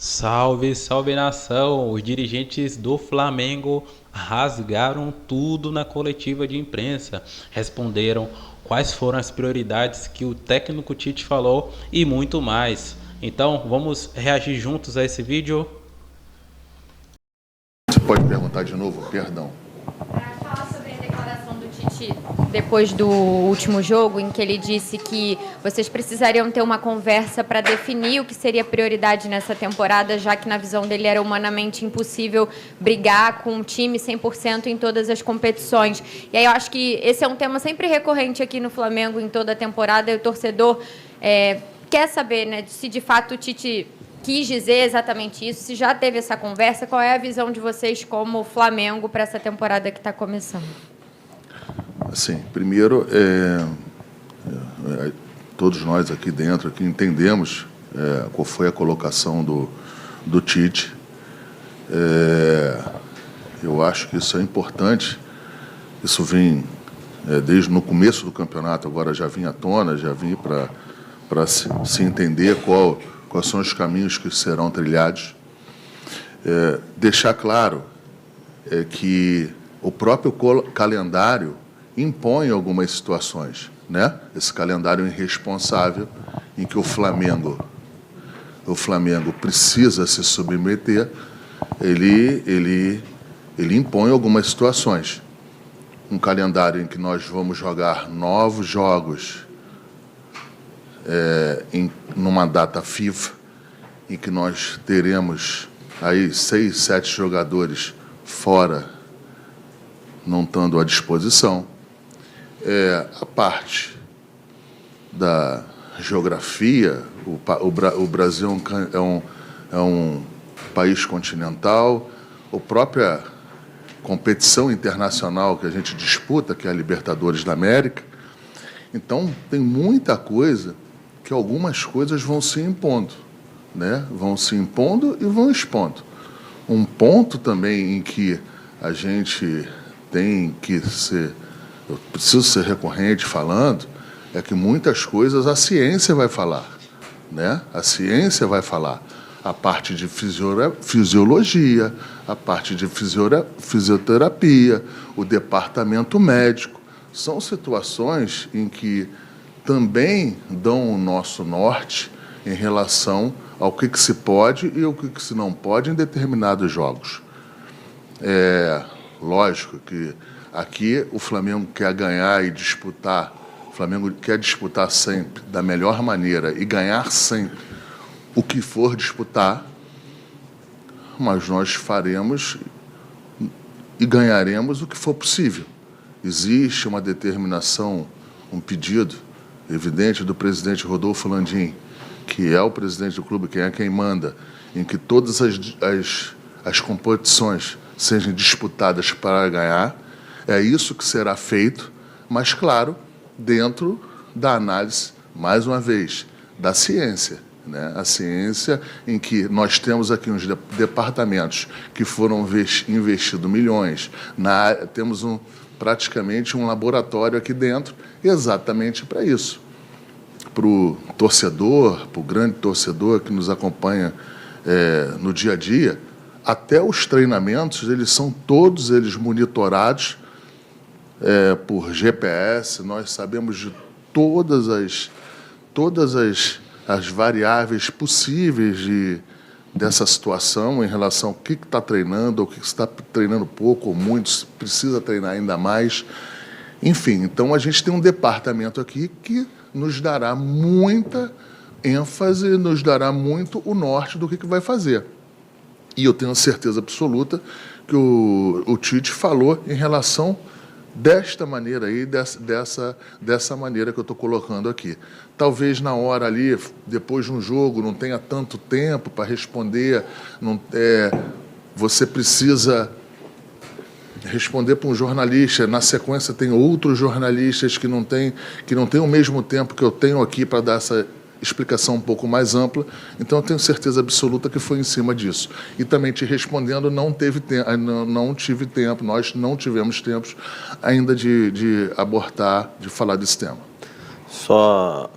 Salve, salve nação! Os dirigentes do Flamengo rasgaram tudo na coletiva de imprensa. Responderam quais foram as prioridades que o técnico Tite falou e muito mais. Então, vamos reagir juntos a esse vídeo? Você pode perguntar de novo? Perdão. Para falar sobre a declaração do Tite depois do último jogo, em que ele disse que vocês precisariam ter uma conversa para definir o que seria prioridade nessa temporada, já que na visão dele era humanamente impossível brigar com um time 100% em todas as competições. E aí eu acho que esse é um tema sempre recorrente aqui no Flamengo em toda a temporada, e o torcedor quer saber, né, se de fato o Tite quis dizer exatamente isso, se já teve essa conversa, qual é a visão de vocês como Flamengo para essa temporada que está começando? Assim, primeiro, todos nós aqui dentro aqui entendemos qual foi a colocação do Tite. Eu acho que isso é importante. Isso vem desde no começo do campeonato, agora já vinha à tona, já vinha para se entender quais são os caminhos que serão trilhados. Deixar claro que o próprio calendário impõe algumas situações, né? Esse calendário irresponsável em que o Flamengo precisa se submeter, ele impõe algumas situações. Um calendário em que nós vamos jogar novos jogos numa data FIFA, em que nós teremos aí 6, 7 jogadores fora, não estando à disposição. A parte da geografia, o Brasil é um país continental, a própria competição internacional que a gente disputa, que é a Libertadores da América. Então, tem muita coisa que algumas coisas vão se impondo, né? Vão se impondo e vão expondo. Um ponto também em que a gente tem que ser, eu preciso ser recorrente falando, é que muitas coisas a ciência vai falar, né? A ciência vai falar. A parte de fisiologia, a parte de fisioterapia, o departamento médico. São situações em que também dão o nosso norte em relação ao que se pode e o que se não pode em determinados jogos. Lógico que aqui o Flamengo quer ganhar e disputar, o Flamengo quer disputar sempre da melhor maneira e ganhar sempre o que for disputar, mas nós faremos e ganharemos o que for possível. Existe uma determinação, um pedido evidente do presidente Rodolfo Landim, que é o presidente do clube, quem manda, em que todas as competições sejam disputadas para ganhar. É isso que será feito, mas, claro, dentro da análise, mais uma vez, da ciência, né? A ciência em que nós temos aqui uns departamentos que foram investidos milhões, temos praticamente um laboratório aqui dentro exatamente para isso. Para o torcedor, para o grande torcedor que nos acompanha no dia a dia, até os treinamentos, eles são todos eles monitorados por GPS. Nós sabemos de todas as variáveis possíveis dessa situação em relação ao que está treinando, ou o que está treinando pouco ou muito, se precisa treinar ainda mais. Enfim, então a gente tem um departamento aqui que nos dará muita ênfase, nos dará muito o norte do que vai fazer. E eu tenho certeza absoluta que o Tite falou em relação desta maneira aí, dessa maneira que eu estou colocando aqui. Talvez na hora ali, depois de um jogo, não tenha tanto tempo para responder, você precisa responder para um jornalista, na sequência tem outros jornalistas que não têm o mesmo tempo que eu tenho aqui para dar essa explicação um pouco mais ampla. Então eu tenho certeza absoluta que foi em cima disso. E também te respondendo, não tive tempo, nós não tivemos tempo ainda de abordar, de falar desse tema. Só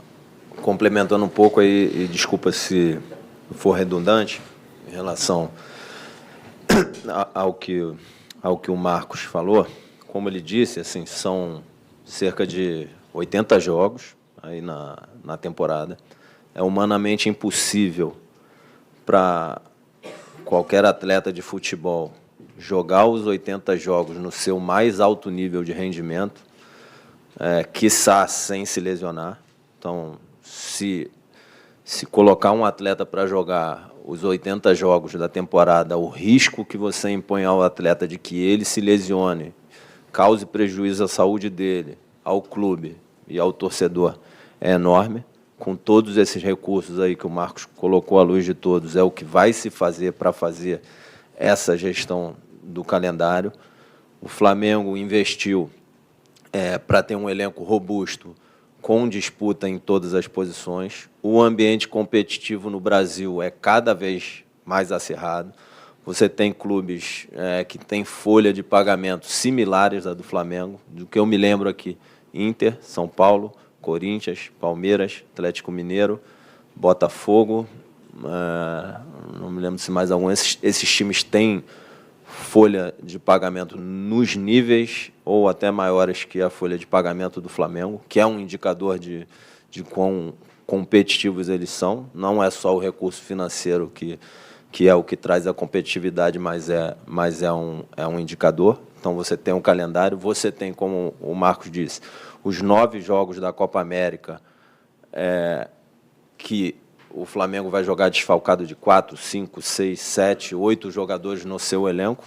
complementando um pouco aí, e desculpa se for redundante, Em relação ao que o Marcos falou, como ele disse, assim, são cerca de 80 jogos aí na temporada. É humanamente impossível para qualquer atleta de futebol jogar os 80 jogos no seu mais alto nível de rendimento, quiçá sem se lesionar. Então, se colocar um atleta para jogar os 80 jogos da temporada, o risco que você impõe ao atleta de que ele se lesione, cause prejuízo à saúde dele, ao clube e ao torcedor, é enorme. Com todos esses recursos aí que o Marcos colocou à luz de todos, é o que vai se fazer para fazer essa gestão do calendário. O Flamengo investiu para ter um elenco robusto, com disputa em todas as posições. O ambiente competitivo no Brasil é cada vez mais acirrado. Você tem clubes que têm folha de pagamento similares à do Flamengo. Do que eu me lembro aqui, Inter, São Paulo, Corinthians, Palmeiras, Atlético Mineiro, Botafogo, não me lembro se mais algum. Esses times têm folha de pagamento nos níveis ou até maiores que a folha de pagamento do Flamengo, que é um indicador de quão competitivos eles são. Não é só o recurso financeiro que é o que traz a competitividade, mas é um indicador. Então, você tem um calendário, você tem, como o Marcos disse, os 9 jogos da Copa América, que o Flamengo vai jogar desfalcado de 4, 5, 6, 7, 8 jogadores no seu elenco.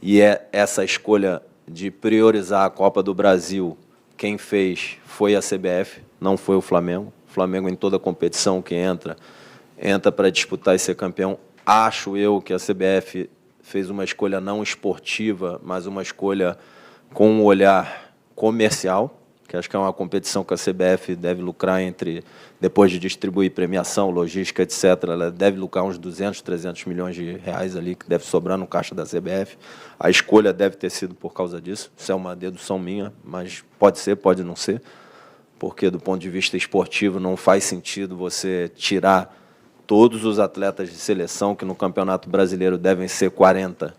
E essa escolha de priorizar a Copa do Brasil, quem fez foi a CBF, não foi o Flamengo. O Flamengo, em toda competição que entra para disputar e ser campeão. Acho eu que a CBF fez uma escolha não esportiva, mas uma escolha com um olhar comercial, que acho que é uma competição que a CBF deve lucrar depois de distribuir premiação, logística, etc., ela deve lucrar uns 200, 300 milhões de reais ali, que deve sobrar no caixa da CBF. A escolha deve ter sido por causa disso. Isso é uma dedução minha, mas pode ser, pode não ser, porque do ponto de vista esportivo não faz sentido você tirar todos os atletas de seleção, que no Campeonato Brasileiro devem ser 40,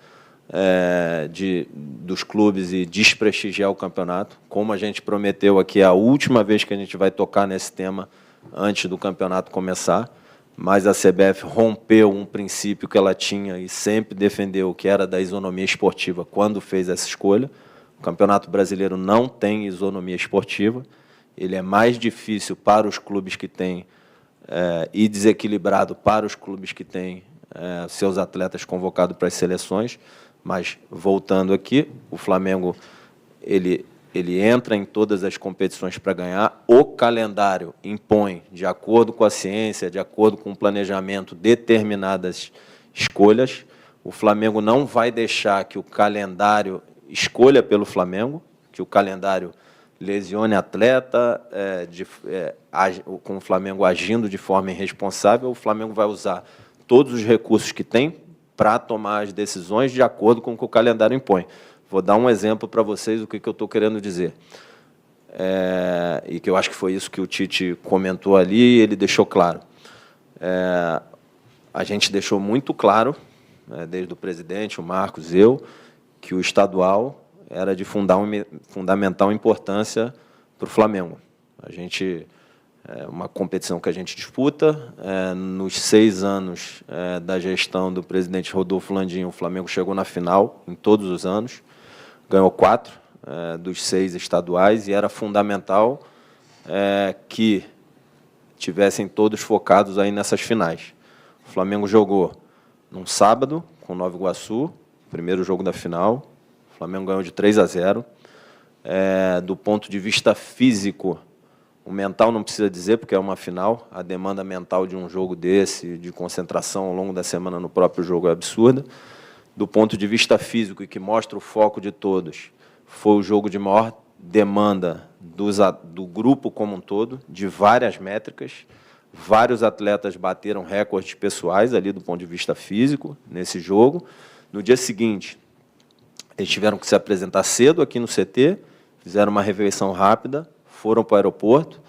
dos clubes, e desprestigiar o campeonato, como a gente prometeu aqui, é a última vez que a gente vai tocar nesse tema antes do campeonato começar, mas a CBF rompeu um princípio que ela tinha e sempre defendeu, que era da isonomia esportiva, quando fez essa escolha. O Campeonato Brasileiro não tem isonomia esportiva, ele é mais difícil para os clubes que têm e desequilibrado para os clubes que têm seus atletas convocados para as seleções. Mas, voltando aqui, o Flamengo ele entra em todas as competições para ganhar. O calendário impõe, de acordo com a ciência, de acordo com o planejamento, determinadas escolhas. O Flamengo não vai deixar que o calendário escolha pelo Flamengo, que o calendário lesione atleta, com o Flamengo agindo de forma irresponsável. O Flamengo vai usar todos os recursos que tem para tomar as decisões de acordo com o que o calendário impõe. Vou dar um exemplo para vocês do que eu estou querendo dizer. E que eu acho que foi isso que o Tite comentou ali, e ele deixou claro. A gente deixou muito claro, desde o presidente, o Marcos, eu, que o estadual era de fundamental importância para o Flamengo. Uma competição que a gente disputa. Nos 6 anos da gestão do presidente Rodolfo Landim, o Flamengo chegou na final em todos os anos, ganhou 4 dos 6 estaduais, e era fundamental que tivessem todos focados aí nessas finais. O Flamengo jogou num sábado com o Nova Iguaçu, primeiro jogo da final. O Flamengo ganhou de 3-0. Do ponto de vista físico, o mental não precisa dizer, porque é uma final. A demanda mental de um jogo desse, de concentração ao longo da semana no próprio jogo, é absurda. Do ponto de vista físico, e que mostra o foco de todos, foi o jogo de maior demanda do grupo como um todo, de várias métricas. Vários atletas bateram recordes pessoais ali do ponto de vista físico nesse jogo. No dia seguinte, eles tiveram que se apresentar cedo aqui no CT, fizeram uma refeição rápida, foram para o aeroporto,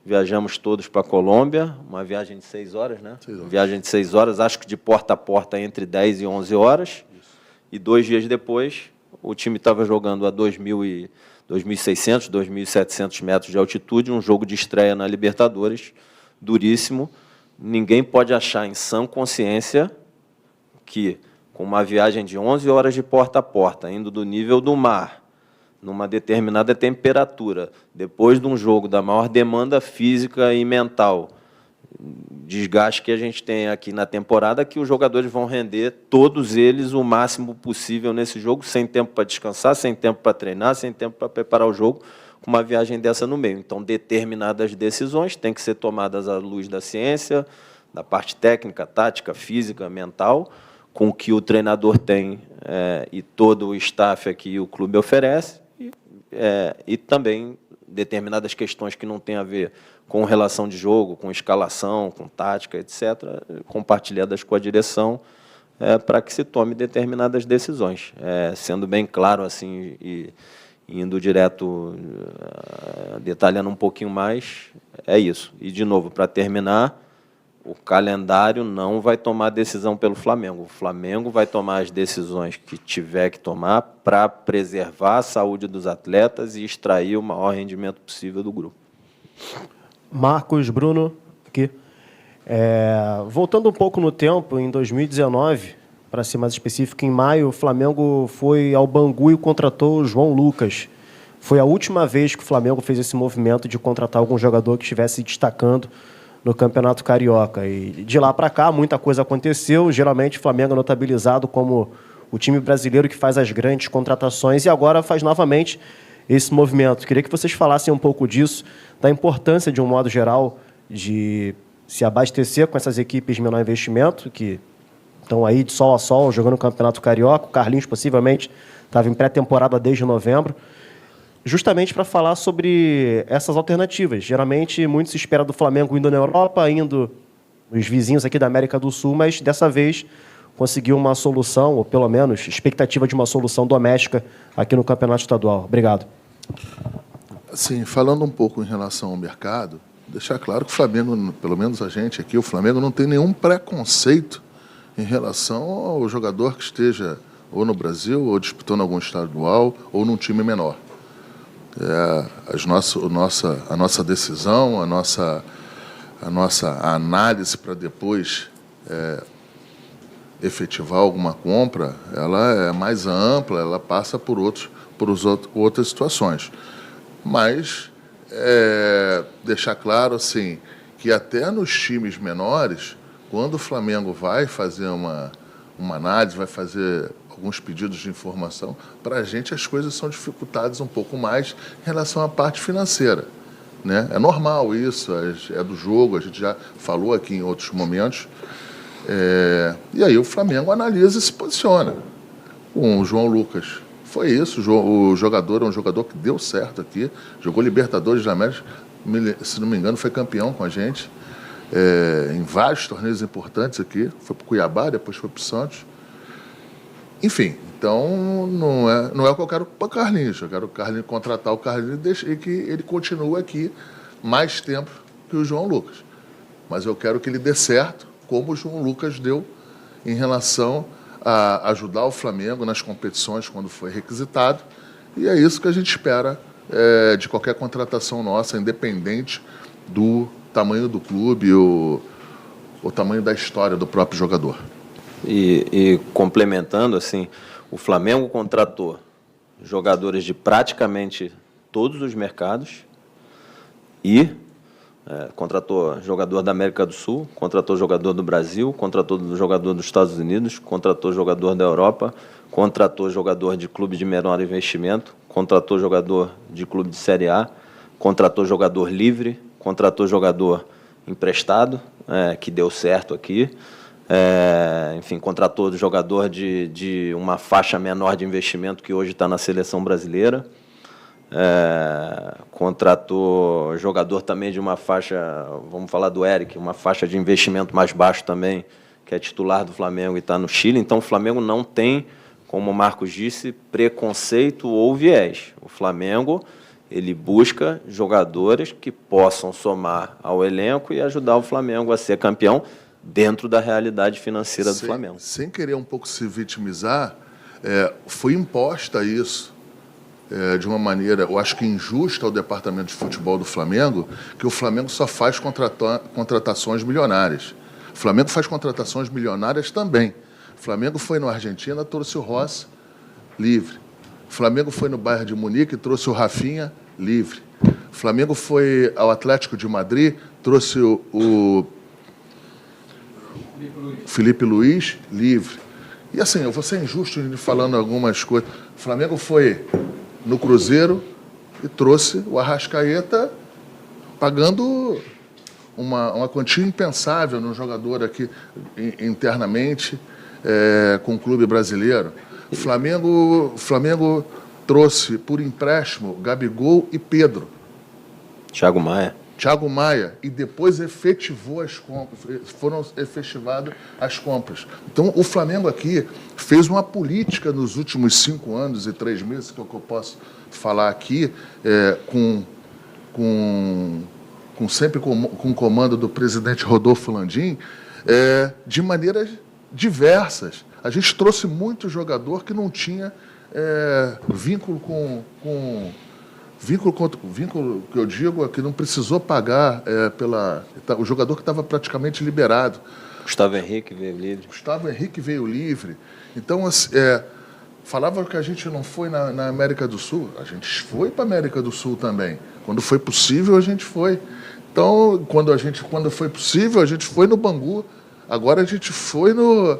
viajamos todos para a Colômbia, uma viagem de 6 horas, né? 6 horas. Viagem de 6 horas, acho que de porta a porta entre 10 e 11 horas. Isso. E 2 dias depois, o time estava jogando a 2.600, 2.700 metros de altitude, um jogo de estreia na Libertadores, duríssimo. Ninguém pode achar em sã consciência que, com uma viagem de 11 horas de porta a porta, indo do nível do mar, numa determinada temperatura, depois de um jogo da maior demanda física e mental, desgaste que a gente tem aqui na temporada, que os jogadores vão render, todos eles, o máximo possível nesse jogo, sem tempo para descansar, sem tempo para treinar, sem tempo para preparar o jogo, com uma viagem dessa no meio. Então, determinadas decisões têm que ser tomadas à luz da ciência, da parte técnica, tática, física, mental, com o que o treinador tem e todo o staff aqui o clube oferece, e também determinadas questões que não têm a ver com relação de jogo, com escalação, com tática, etc., compartilhadas com a direção, para que se tome determinadas decisões. Sendo bem claro, assim, e indo direto, detalhando um pouquinho mais, é isso. E, de novo, para terminar, o calendário não vai tomar decisão pelo Flamengo. O Flamengo vai tomar as decisões que tiver que tomar para preservar a saúde dos atletas e extrair o maior rendimento possível do grupo. Marcos, Bruno, aqui. Voltando um pouco no tempo, em 2019, para ser mais específico, em maio, o Flamengo foi ao Bangu e contratou o João Lucas. Foi a última vez que o Flamengo fez esse movimento de contratar algum jogador que estivesse destacando no Campeonato Carioca. E de lá para cá, muita coisa aconteceu. Geralmente, o Flamengo é notabilizado como o time brasileiro que faz as grandes contratações e agora faz novamente esse movimento. Queria que vocês falassem um pouco disso, da importância, de um modo geral, de se abastecer com essas equipes de menor investimento, que estão aí de sol a sol, jogando o Campeonato Carioca. O Carlinhos, possivelmente, estava em pré-temporada desde novembro, justamente para falar sobre essas alternativas. Geralmente, muito se espera do Flamengo indo na Europa, indo nos vizinhos aqui da América do Sul, mas dessa vez conseguiu uma solução, ou pelo menos expectativa de uma solução doméstica aqui no Campeonato Estadual. Obrigado. Assim, falando um pouco em relação ao mercado, deixar claro que o Flamengo, pelo menos a gente aqui, o Flamengo não tem nenhum preconceito em relação ao jogador que esteja ou no Brasil, ou disputando algum estadual, ou num time menor. A nossa decisão, a nossa análise para depois efetivar alguma compra, ela é mais ampla, ela passa por outras situações. Mas deixar claro assim, que até nos times menores, quando o Flamengo vai fazer uma análise, vai fazer alguns pedidos de informação, para a gente as coisas são dificultadas um pouco mais em relação à parte financeira, né? É normal isso, é do jogo, a gente já falou aqui em outros momentos. E aí o Flamengo analisa e se posiciona. Com o João Lucas, foi isso. O jogador é um jogador que deu certo aqui, jogou Libertadores da América, se não me engano, foi campeão com a gente, em vários torneios importantes aqui. Foi para o Cuiabá, depois foi para o Santos. Enfim, então não é o que eu quero para o Carlinhos. Eu quero contratar o Carlinhos e que ele continue aqui mais tempo que o João Lucas. Mas eu quero que ele dê certo, como o João Lucas deu em relação a ajudar o Flamengo nas competições quando foi requisitado. E é isso que a gente espera de qualquer contratação nossa, independente do tamanho do clube ou o tamanho da história do próprio jogador. E complementando, assim, o Flamengo contratou jogadores de praticamente todos os mercados e contratou jogador da América do Sul, contratou jogador do Brasil, contratou jogador dos Estados Unidos, contratou jogador da Europa, contratou jogador de clube de menor investimento, contratou jogador de clube de Série A, contratou jogador livre, contratou jogador emprestado, que deu certo aqui. Enfim, contratou jogador de uma faixa menor de investimento que hoje está na seleção brasileira. Contratou jogador também de uma faixa, vamos falar do Eric, uma faixa de investimento mais baixo também, que é titular do Flamengo e está no Chile. Então, o Flamengo não tem, como o Marcos disse, preconceito ou viés. O Flamengo ele busca jogadores que possam somar ao elenco e ajudar o Flamengo a ser campeão dentro da realidade financeira do Flamengo. Sem querer um pouco se vitimizar, foi imposta isso de uma maneira, eu acho que injusta ao departamento de futebol do Flamengo, que o Flamengo só faz contratações milionárias. O Flamengo faz contratações milionárias também. O Flamengo foi na Argentina, trouxe o Rossi livre. O Flamengo foi no Bayern de Munique, trouxe o Rafinha livre. O Flamengo foi ao Atlético de Madrid, trouxe o Felipe Luiz livre. E assim, eu vou ser injusto falando algumas coisas. O Flamengo foi no Cruzeiro e trouxe o Arrascaeta pagando uma quantia impensável no jogador aqui internamente com o clube brasileiro. O Flamengo trouxe por empréstimo Gabigol e Pedro. Thiago Maia, e depois efetivou as compras, foram efetivadas as compras. Então, o Flamengo aqui fez uma política nos últimos 5 anos e 3 meses, que é o que eu posso falar aqui, sempre com o comando do presidente Rodolfo Landim, de maneiras diversas. A gente trouxe muito jogador que não tinha vínculo vínculo que eu digo é que não precisou pagar o jogador que estava praticamente liberado. Gustavo Henrique veio livre. Então, falava que a gente não foi na América do Sul. A gente foi para a América do Sul também. Quando foi possível, a gente foi. Então, quando foi possível, a gente foi no Bangu. Agora a gente foi no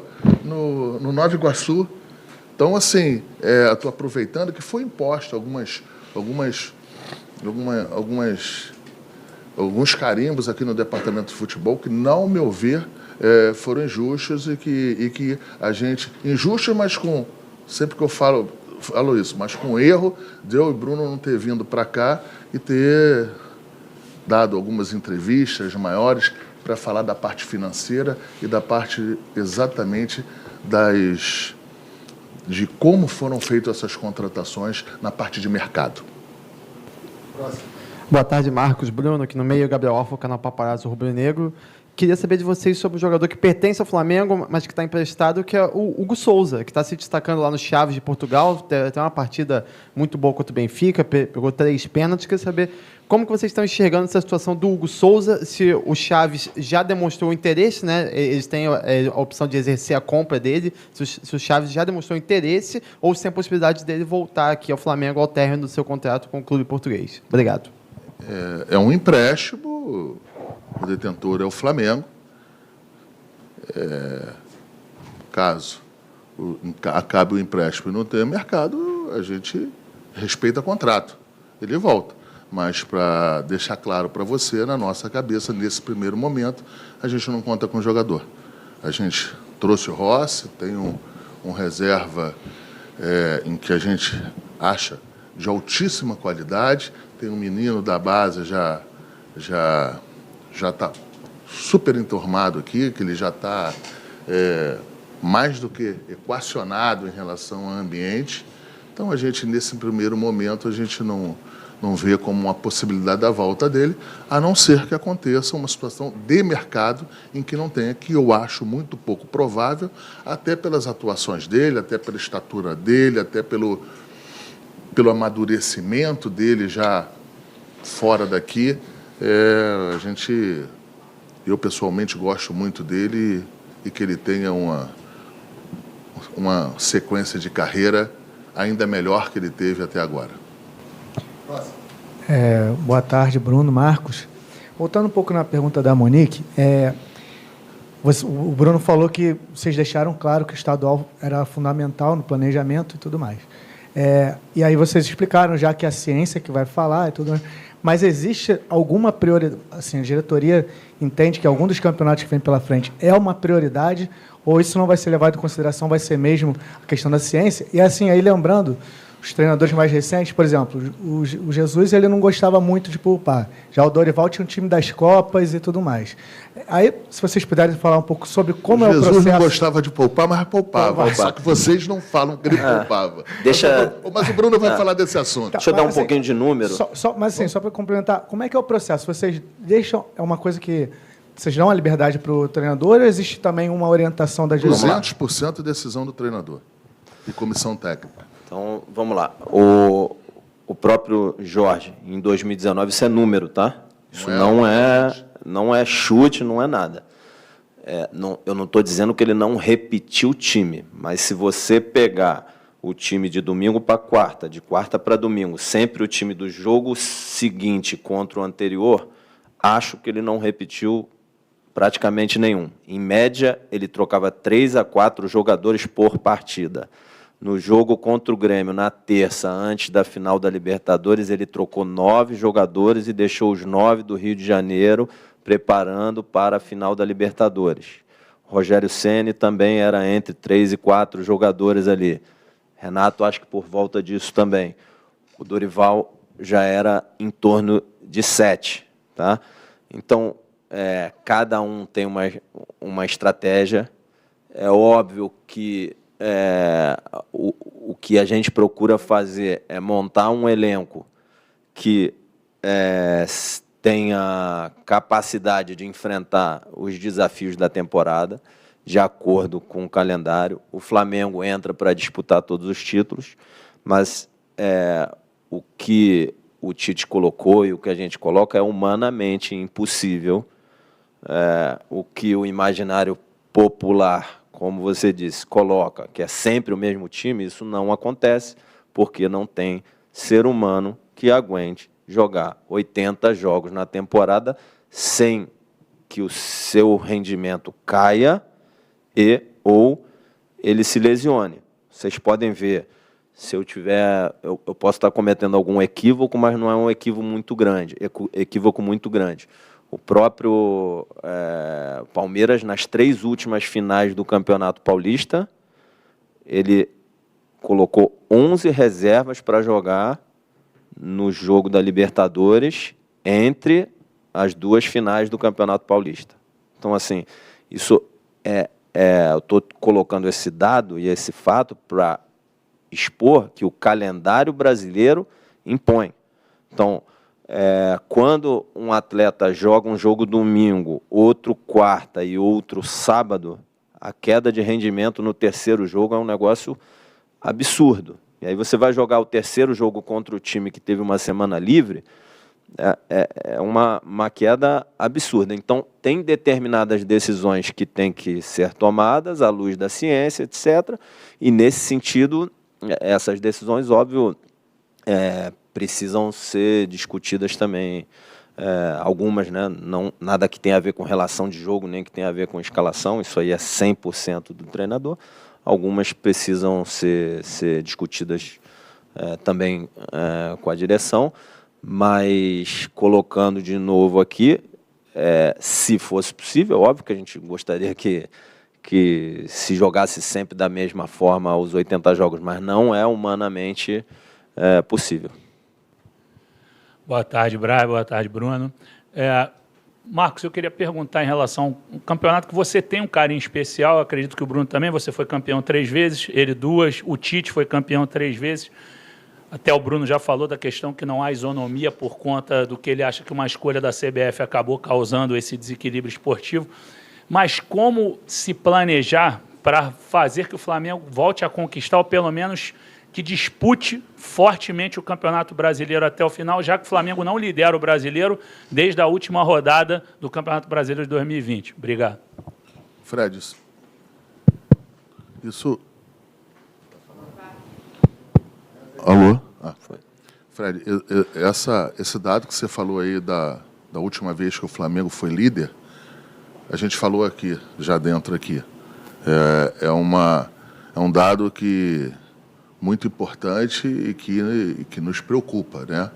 Nova Iguaçu. Então, assim, estou aproveitando que foi imposto alguns carimbos aqui no departamento de futebol que, ao meu ver, foram injustos e que a gente... Injustos, mas com... Sempre que eu falo isso, mas com erro de eu e Bruno não ter vindo para cá e ter dado algumas entrevistas maiores para falar da parte financeira e da parte exatamente de como foram feitas essas contratações na parte de mercado. Próximo. Boa tarde, Marcos, Bruno, aqui no meio, Gabriel Alfa, canal Paparazzo Rubro Negro. Queria saber de vocês sobre o jogador que pertence ao Flamengo, mas que está emprestado, que é o Hugo Souza, que está se destacando lá no Chaves de Portugal. Tem uma partida muito boa contra o Benfica, pegou 3 pênaltis. Queria saber como que vocês estão enxergando essa situação do Hugo Souza, se o Chaves já demonstrou interesse, né? Eles têm a opção de exercer a compra dele, se o Chaves já demonstrou interesse, ou se tem a possibilidade dele voltar aqui ao Flamengo ao término do seu contrato com o clube português. Obrigado. É um empréstimo, o detentor é o Flamengo. Caso acabe o empréstimo e não tenha mercado, a gente respeita o contrato, ele volta. Mas, para deixar claro para você, na nossa cabeça, nesse primeiro momento, a gente não conta com o jogador. A gente trouxe o Rossi, tem um reserva em que a gente acha de altíssima qualidade, tem um menino da base já está super enturmado aqui, que ele já está mais do que equacionado em relação ao ambiente. Então, a gente, nesse primeiro momento, a gente não vê como uma possibilidade da volta dele, a não ser que aconteça uma situação de mercado em que não tenha, que eu acho muito pouco provável, até pelas atuações dele, até pela estatura dele, até pelo amadurecimento dele já fora daqui. Eu pessoalmente gosto muito dele e que ele tenha uma sequência de carreira ainda melhor que ele teve até agora. Boa tarde, Bruno, Marcos. Voltando um pouco na pergunta da Monique, o Bruno falou que vocês deixaram claro que o estadual era fundamental no planejamento e tudo mais. E aí vocês explicaram já que a ciência que vai falar e tudo mais. Mas existe alguma prioridade? Assim, a diretoria entende que algum dos campeonatos que vem pela frente é uma prioridade ou isso não vai ser levado em consideração, vai ser mesmo a questão da ciência? E assim, aí lembrando, os treinadores mais recentes, por exemplo, o Jesus ele não gostava muito de poupar. Já o Dorival tinha um time das Copas e tudo mais. Aí, se vocês puderem falar um pouco sobre como é o processo... Jesus não gostava de poupar, mas poupava. Só que vocês não falam que ele poupava. Mas o Bruno vai falar desse assunto. Deixa eu dar um pouquinho de número. Mas assim, só para complementar, como é que é o processo? Vocês deixam... É uma coisa que... Vocês dão a liberdade para o treinador ou existe também uma orientação da gestão? 200% decisão do treinador e comissão técnica. Então, vamos lá. O próprio Jorge, em 2019, isso é número, tá? Isso não é chute, não é nada. Eu não estou dizendo que ele não repetiu o time, mas se você pegar o time de domingo para quarta, de quarta para domingo, sempre o time do jogo seguinte contra o anterior, acho que ele não repetiu praticamente nenhum. Em média, ele trocava 3 a 4 jogadores por partida. No jogo contra o Grêmio, na terça, antes da final da Libertadores, ele trocou 9 jogadores e deixou os 9 do Rio de Janeiro preparando para a final da Libertadores. Rogério Ceni também era entre 3 e 4 jogadores ali. Renato, acho que por volta disso também. O Dorival já era em torno de 7. Tá? Então, cada um tem uma estratégia. É óbvio que o que a gente procura fazer é montar um elenco que tenha capacidade de enfrentar os desafios da temporada, de acordo com o calendário. O Flamengo entra para disputar todos os títulos, mas o que o Tite colocou e o que a gente coloca é humanamente impossível. O que o imaginário popular, como você disse, coloca, que é sempre o mesmo time, isso não acontece, porque não tem ser humano que aguente jogar 80 jogos na temporada sem que o seu rendimento caia ou ele se lesione. Vocês podem ver, se eu posso estar cometendo algum equívoco, mas não é um equívoco muito grande. O próprio Palmeiras, nas 3 últimas finais do Campeonato Paulista, ele colocou 11 reservas para jogar no jogo da Libertadores entre as 2 finais do Campeonato Paulista. Então, assim, isso eu estou colocando esse dado e esse fato para expor que o calendário brasileiro impõe. Então, quando um atleta joga um jogo domingo, outro quarta e outro sábado, a queda de rendimento no terceiro jogo é um negócio absurdo. E aí você vai jogar o terceiro jogo contra o time que teve uma semana livre, é uma queda absurda. Então, tem determinadas decisões que têm que ser tomadas à luz da ciência, etc. E, nesse sentido, essas decisões, óbvio, precisam ser discutidas também. Algumas, né, nada que tenha a ver com relação de jogo, nem que tenha a ver com escalação, isso aí é 100% do treinador. Algumas precisam ser discutidas também com a direção, mas colocando de novo aqui, se fosse possível, óbvio que a gente gostaria que se jogasse sempre da mesma forma os 80 jogos, mas não é humanamente possível. Boa tarde, Brian. Boa tarde, Bruno. Marcos, eu queria perguntar em relação ao campeonato que você tem um carinho especial, acredito que o Bruno também, você foi campeão 3 vezes, ele 2, o Tite foi campeão 3 vezes. Até o Bruno já falou da questão que não há isonomia por conta do que ele acha que uma escolha da CBF acabou causando esse desequilíbrio esportivo. Mas como se planejar para fazer que o Flamengo volte a conquistar, ou pelo menos que dispute fortemente o Campeonato Brasileiro até o final, já que o Flamengo não lidera o Brasileiro desde a última rodada do Campeonato Brasileiro de 2020. Obrigado. Fred, isso... Alô? Fred, esse dado que você falou aí da última vez que o Flamengo foi líder, a gente falou aqui, já dentro aqui. É um dado que muito importante e que nos preocupa, né?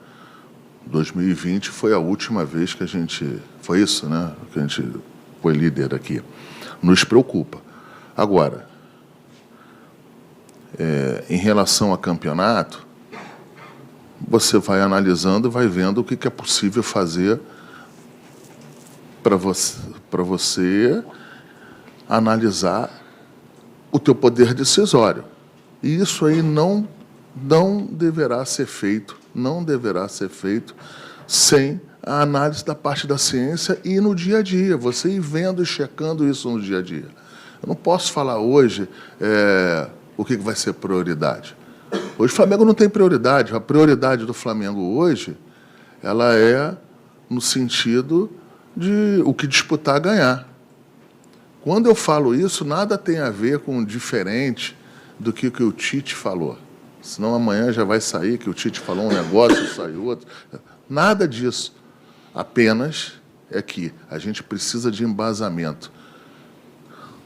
2020 foi a última vez que a gente... Foi isso, né? Que a gente foi líder aqui. Nos preocupa. Agora, em relação a campeonato, você vai analisando e vai vendo o que é possível fazer para você analisar o teu poder decisório. E isso aí não deverá ser feito, sem a análise da parte da ciência e no dia a dia, você ir vendo e checando isso no dia a dia. Eu não posso falar hoje o que vai ser prioridade. Hoje o Flamengo não tem prioridade. A prioridade do Flamengo hoje, ela é no sentido de o que disputar ganhar. Quando eu falo isso, nada tem a ver com diferente do que o Tite falou. Senão amanhã já vai sair que o Tite falou um negócio, sai outro. Nada disso. Apenas é que a gente precisa de embasamento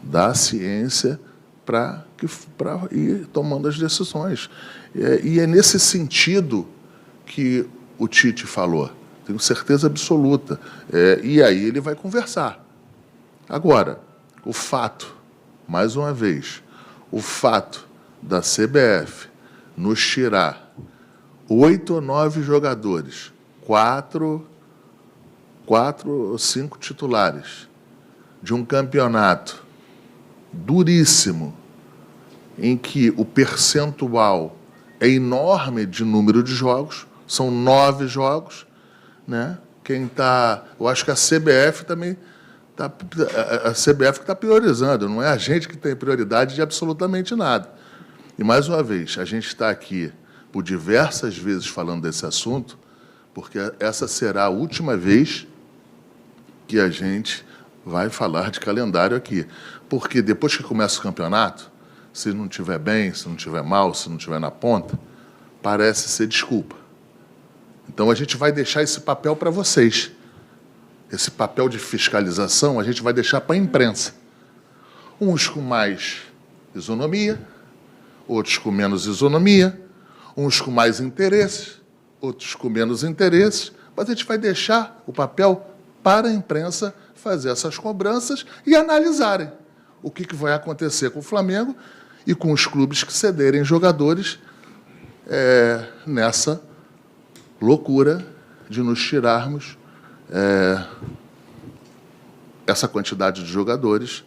da ciência para ir tomando as decisões. E é nesse sentido que o Tite falou. Tenho certeza absoluta. E aí ele vai conversar. Agora, o fato, mais uma vez, o fato da CBF nos tirar 8 ou 9 jogadores, 4 ou 5 titulares, de um campeonato duríssimo, em que o percentual é enorme de número de jogos, são 9 jogos, né? Eu acho que a CBF também a CBF que está priorizando, não é a gente que tem prioridade de absolutamente nada. E, mais uma vez, a gente está aqui por diversas vezes falando desse assunto, porque essa será a última vez que a gente vai falar de calendário aqui. Porque depois que começa o campeonato, se não estiver bem, se não estiver mal, se não estiver na ponta, parece ser desculpa. Então, a gente vai deixar esse papel para vocês. Esse papel de fiscalização a gente vai deixar para a imprensa. Uns com mais isonomia, outros com menos isonomia, uns com mais interesses, outros com menos interesses, mas a gente vai deixar o papel para a imprensa fazer essas cobranças e analisarem o que vai acontecer com o Flamengo e com os clubes que cederem jogadores nessa loucura de nos tirarmos essa quantidade de jogadores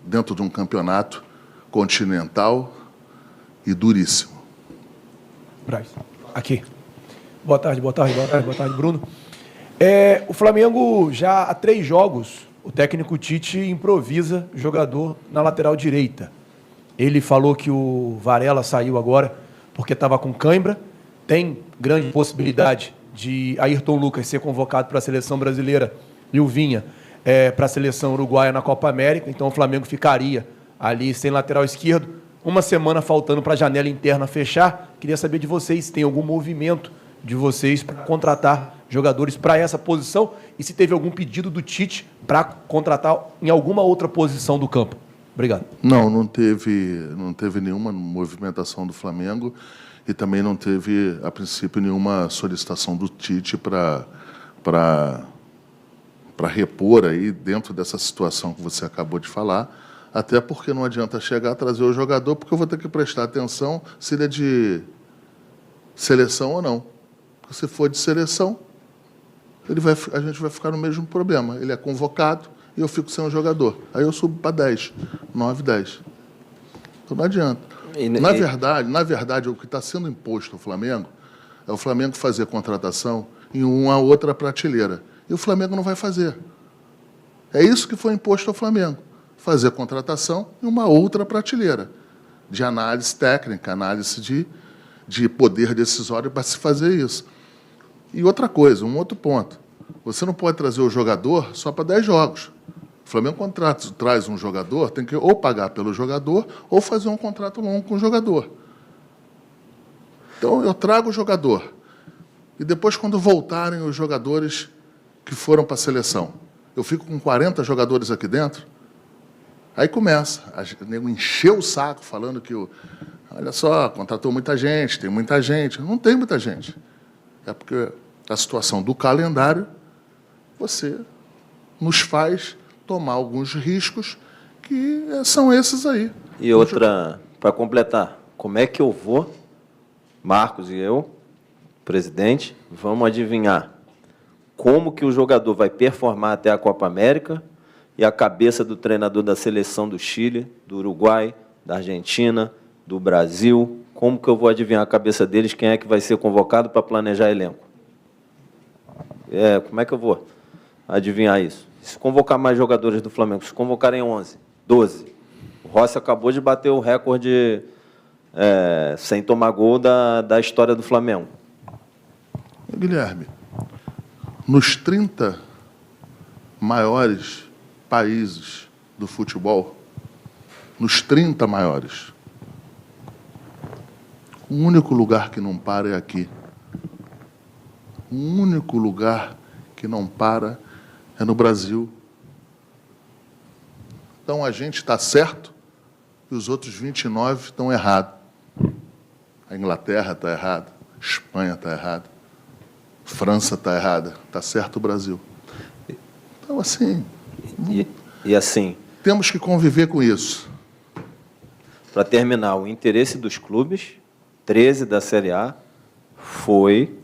dentro de um campeonato continental e duríssimo. Braz, aqui. Boa tarde, Bruno. O Flamengo, já há 3 jogos, o técnico Tite improvisa jogador na lateral direita. Ele falou que o Varela saiu agora porque estava com cãibra. Tem grande possibilidade de Ayrton Lucas ser convocado para a seleção brasileira e o Vinha para a seleção uruguaia na Copa América. Então o Flamengo ficaria ali sem lateral esquerdo. Uma semana faltando para a janela interna fechar. Queria saber de vocês se tem algum movimento de vocês para contratar jogadores para essa posição e se teve algum pedido do Tite para contratar em alguma outra posição do campo. Obrigado. Não teve nenhuma movimentação do Flamengo e também não teve, a princípio, nenhuma solicitação do Tite para repor aí dentro dessa situação que você acabou de falar, até porque não adianta chegar a trazer o jogador, porque eu vou ter que prestar atenção se ele é de seleção ou não. Porque se for de seleção, a gente vai ficar no mesmo problema. Ele é convocado e eu fico sem um jogador. Aí eu subo para 10, 9, 10. Então não adianta. Na verdade, o que está sendo imposto ao Flamengo é o Flamengo fazer contratação em uma outra prateleira. E o Flamengo não vai fazer. É isso que foi imposto ao Flamengo. Fazer contratação em uma outra prateleira. De análise técnica, análise de poder decisório para se fazer isso. E outra coisa, um outro ponto. Você não pode trazer o jogador só para 10 jogos. O Flamengo, quando traz um jogador, tem que ou pagar pelo jogador ou fazer um contrato longo com o jogador. Então, eu trago o jogador. E depois, quando voltarem os jogadores que foram para a seleção, eu fico com 40 jogadores aqui dentro, aí começa a encher o saco falando que, olha só, contratou muita gente, tem muita gente. Não tem muita gente. É porque a situação do calendário, você nos faz tomar alguns riscos que são esses aí. E outra, para completar, como é que eu vou Marcos e eu, presidente, vamos adivinhar como que o jogador vai performar até a Copa América e a cabeça do treinador da seleção do Chile, do Uruguai, da Argentina, do Brasil. Como que eu vou adivinhar a cabeça deles, quem é que vai ser convocado para planejar elenco? Como é que eu vou adivinhar isso? Se convocar mais jogadores do Flamengo, se convocarem 11, 12. O Rossi acabou de bater o recorde sem tomar gol da história do Flamengo. Guilherme, nos 30 maiores países do futebol, nos 30 maiores, o único lugar que não para é aqui. O único lugar que não para é no Brasil. Então a gente está certo e os outros 29 estão errados. A Inglaterra está errada, a Espanha está errada, a França está errada, está certo o Brasil. Então, assim... E assim... Temos que conviver com isso. Para terminar, o interesse dos clubes, 13 da Série A, foi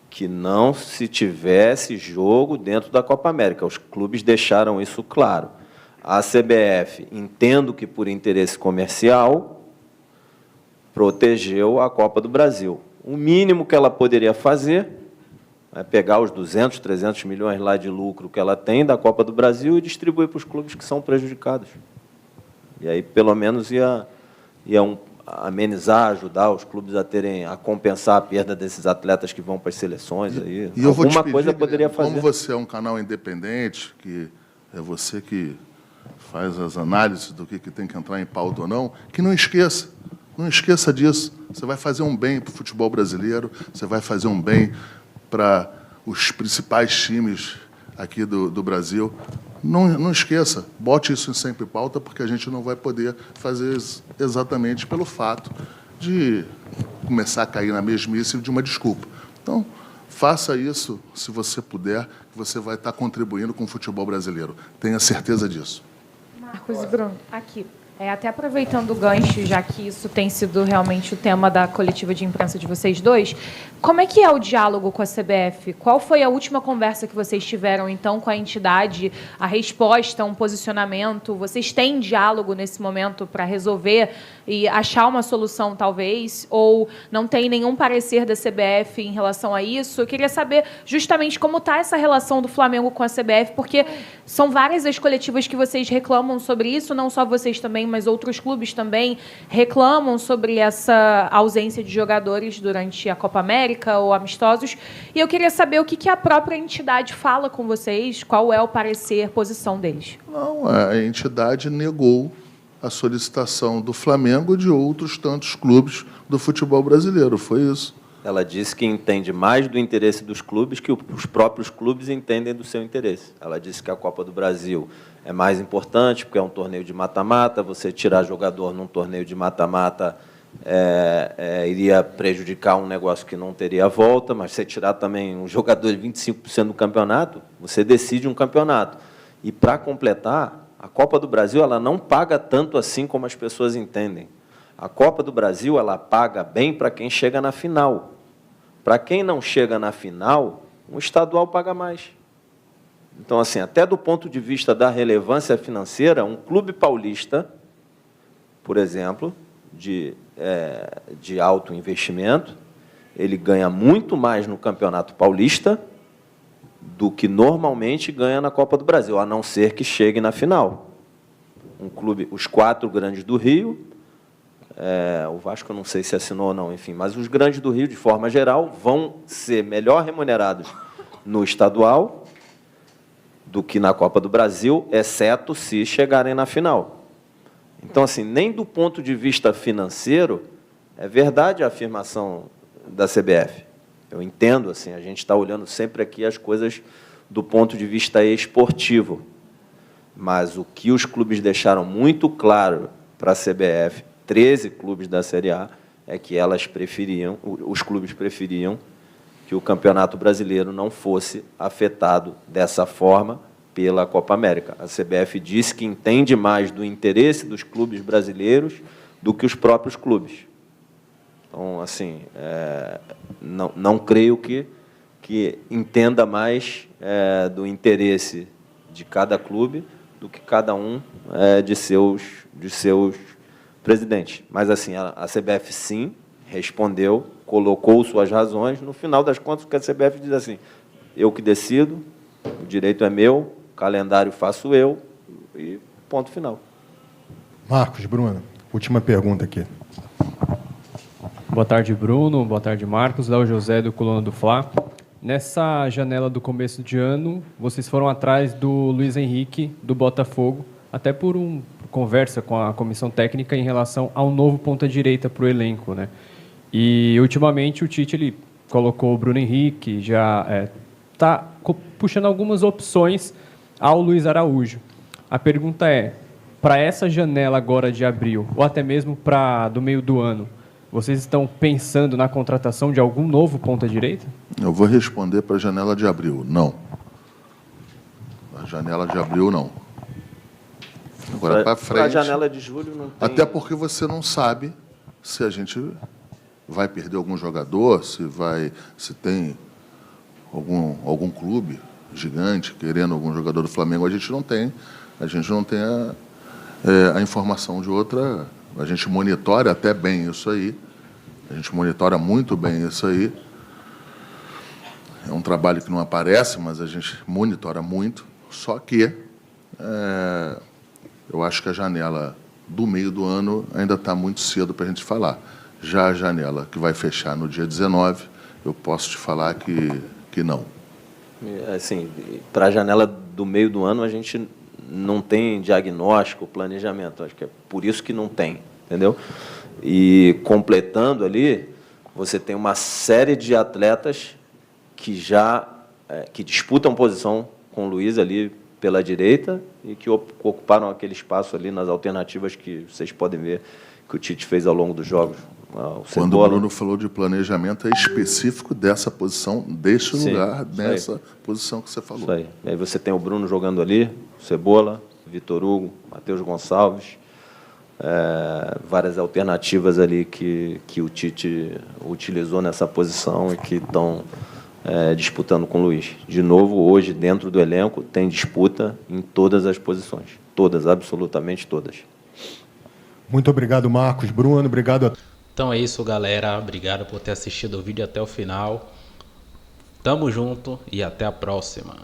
que não se tivesse jogo dentro da Copa América. Os clubes deixaram isso claro. A CBF, entendo que por interesse comercial, protegeu a Copa do Brasil. O mínimo que ela poderia fazer é pegar os 200, 300 milhões lá de lucro que ela tem da Copa do Brasil e distribuir para os clubes que são prejudicados. E aí, pelo menos, ia amenizar, ajudar os clubes a compensar a perda desses atletas que vão para as seleções. Aí. E eu vou te pedir, coisa poderia fazer. Como você é um canal independente, que é você que faz as análises do que tem que entrar em pauta ou não, que não esqueça disso. Você vai fazer um bem para o futebol brasileiro, você vai fazer um bem para os principais times aqui do Brasil. Não esqueça, bote isso em sempre pauta, porque a gente não vai poder fazer exatamente pelo fato de começar a cair na mesmice de uma desculpa. Então, faça isso, se você puder, que você vai estar contribuindo com o futebol brasileiro. Tenha certeza disso. Marcos e Bruno, aqui. Até aproveitando o gancho, já que isso tem sido realmente o tema da coletiva de imprensa de vocês dois, como é que é o diálogo com a CBF? Qual foi a última conversa que vocês tiveram, então, com a entidade? A resposta, um posicionamento? Vocês têm diálogo nesse momento para resolver e achar uma solução, talvez? Ou não tem nenhum parecer da CBF em relação a isso? Eu queria saber justamente como está essa relação do Flamengo com a CBF, porque são várias as coletivas que vocês reclamam sobre isso, não só vocês também, mas outros clubes também reclamam sobre essa ausência de jogadores durante a Copa América ou amistosos. E eu queria saber o que a própria entidade fala com vocês, qual é o parecer, posição deles. Não, a entidade negou a solicitação do Flamengo e de outros tantos clubes do futebol brasileiro. Foi isso. Ela disse que entende mais do interesse dos clubes que os próprios clubes entendem do seu interesse. Ela disse que a Copa do Brasil é mais importante, porque é um torneio de mata-mata, você tirar jogador num torneio de mata-mata iria prejudicar um negócio que não teria volta, mas você tirar também um jogador de 25% do campeonato, você decide um campeonato. E, para completar, a Copa do Brasil ela não paga tanto assim como as pessoas entendem. A Copa do Brasil ela paga bem para quem chega na final. Para quem não chega na final, um estadual paga mais. Então, assim, até do ponto de vista da relevância financeira, um clube paulista, por exemplo, de alto investimento, ele ganha muito mais no Campeonato Paulista do que normalmente ganha na Copa do Brasil, a não ser que chegue na final. Um clube, os 4 grandes do Rio, o Vasco eu não sei se assinou ou não, enfim, mas os grandes do Rio, de forma geral, vão ser melhor remunerados no estadual do que na Copa do Brasil, exceto se chegarem na final. Então, assim, nem do ponto de vista financeiro, é verdade a afirmação da CBF. Eu entendo, assim, a gente está olhando sempre aqui as coisas do ponto de vista esportivo. Mas o que os clubes deixaram muito claro para a CBF, 13 clubes da Série A, é que os clubes preferiam que o Campeonato Brasileiro não fosse afetado dessa forma pela Copa América. A CBF disse que entende mais do interesse dos clubes brasileiros do que os próprios clubes. Então, assim, não creio que entenda mais do interesse de cada clube do que cada um de seus presidentes. Mas, assim, a CBF, sim, respondeu, colocou suas razões. No final das contas, o que a CBF diz assim, eu que decido, o direito é meu, o calendário faço eu, e ponto final. Marcos, Bruno, última pergunta aqui. Boa tarde, Bruno. Boa tarde, Marcos. Léo José, do Coluna do Fla. Nessa janela do começo de ano, vocês foram atrás do Luiz Henrique, do Botafogo, até por uma conversa com a comissão técnica em relação ao novo ponta-direita para o elenco, né? E, ultimamente, o Tite ele colocou o Bruno Henrique, já está puxando algumas opções ao Luiz Araújo. A pergunta é, para essa janela agora de abril, ou até mesmo para do meio do ano, vocês estão pensando na contratação de algum novo ponta-direita? Eu vou responder para a janela de abril. Não. A janela de abril, não. Agora, para frente... A janela de julho não tem... Até porque você não sabe se a gente vai perder algum jogador, se tem algum clube gigante querendo algum jogador do Flamengo. A gente não tem a informação de outra... A gente monitora até bem isso aí. A gente monitora muito bem isso aí. É um trabalho que não aparece, mas a gente monitora muito. Só que eu acho que a janela do meio do ano ainda está muito cedo para a gente falar. Já a janela que vai fechar no dia 19, eu posso te falar que não. Assim, para a janela do meio do ano, a gente não tem diagnóstico, planejamento. Acho que é por isso que não tem, entendeu? E completando ali, você tem uma série de atletas que que disputam posição com o Luiz ali pela direita e que ocuparam aquele espaço ali nas alternativas que vocês podem ver que o Tite fez ao longo dos jogos. Quando o Bruno falou de planejamento, é específico dessa posição, desse lugar, nessa posição que você falou. Isso aí. E aí você tem o Bruno jogando ali, Cebola, Vitor Hugo, Matheus Gonçalves, várias alternativas ali que o Tite utilizou nessa posição e que estão disputando com o Luiz. De novo, hoje, dentro do elenco, tem disputa em todas as posições. Todas, absolutamente todas. Muito obrigado, Marcos. Bruno, obrigado a... Então é isso, galera. Obrigado por ter assistido o vídeo até o final. Tamo junto e até a próxima.